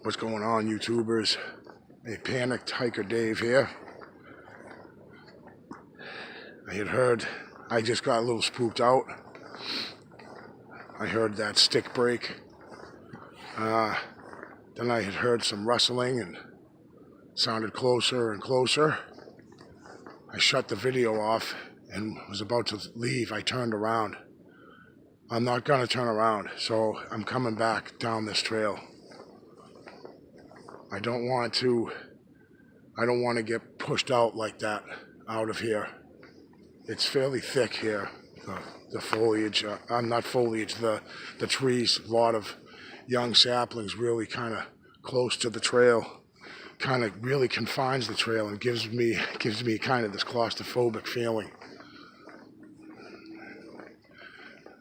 What's going on, YouTubers? A panicked hiker Dave here. I just got a little spooked out. I heard that stick break. Then I had heard some rustling and sounded closer and closer. I shut the video off and was about to leave. I turned around. I'm not gonna turn around, so I'm coming back down this trail. I don't want to get pushed out like that, out of here. It's fairly thick here, the foliage, not foliage, the trees, a lot of young saplings really kind of close to the trail, kind of really confines the trail and gives me kind of this claustrophobic feeling.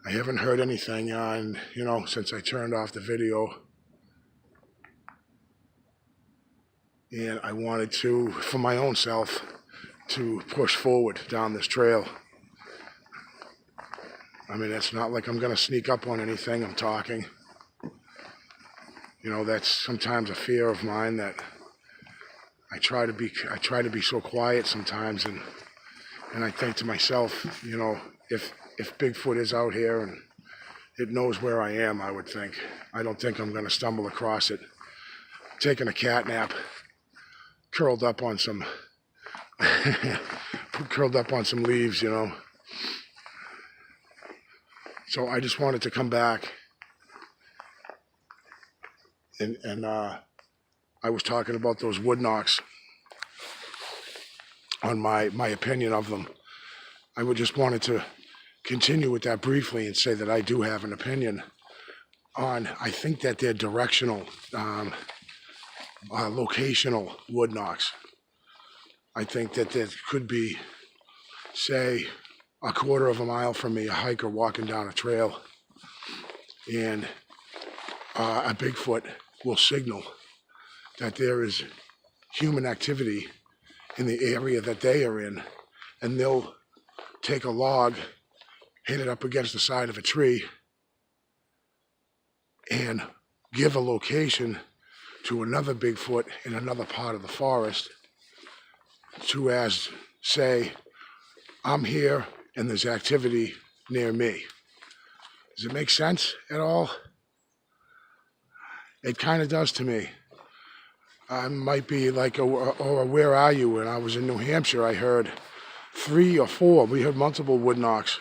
I haven't heard anything since I turned off the video. And I wanted to, for my own self, to push forward down this trail. I mean, it's not like I'm going to sneak up on anything. I'm talking. That's sometimes a fear of mine, that I try to be so quiet sometimes, and I think to myself, if Bigfoot is out here and it knows where I am, I don't think I'm going to stumble across it. Taking a cat nap, curled up on some leaves, So I just wanted to come back, and I was talking about those wood knocks, on my opinion of them. I would just wanted to continue with that briefly and say that I do have an opinion on. I think that they're directional, locational wood knocks. I think that there could be, say, a quarter of a mile from me, a hiker walking down a trail, and a Bigfoot will signal that there is human activity in the area that they are in, and they'll take a log, hit it up against the side of a tree, and give a location to another Bigfoot in another part of the forest, to as say, I'm here and there's activity near me. Does it make sense at all? It kind of does to me. I might be like, or where are you? When I was in New Hampshire, I heard 3 or 4. We heard multiple wood knocks.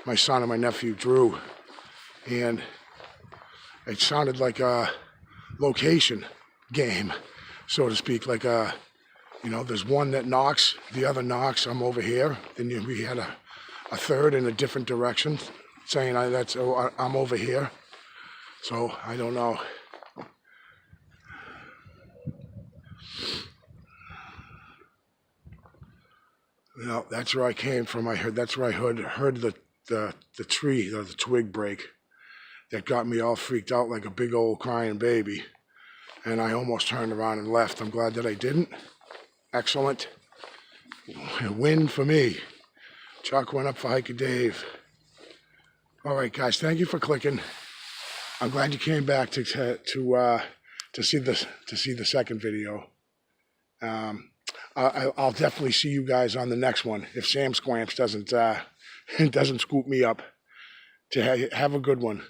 My son and my nephew Drew, and it sounded like a location game, so to speak. Like there's one that knocks, the other knocks, I'm over here. Then we had a third in a different direction, saying I'm over here. So I don't know. That's where I came from. That's where I heard the tree, the twig break, that got me all freaked out like a big old crying baby. And I almost turned around and left. I'm glad that I didn't. Excellent. Win for me. Chalk went up for Hiker Dave. All right, guys, thank you for clicking. I'm glad you came back to see the second video. I'll definitely see you guys on the next one if Sam Squamps doesn't scoop me up. Have a good one.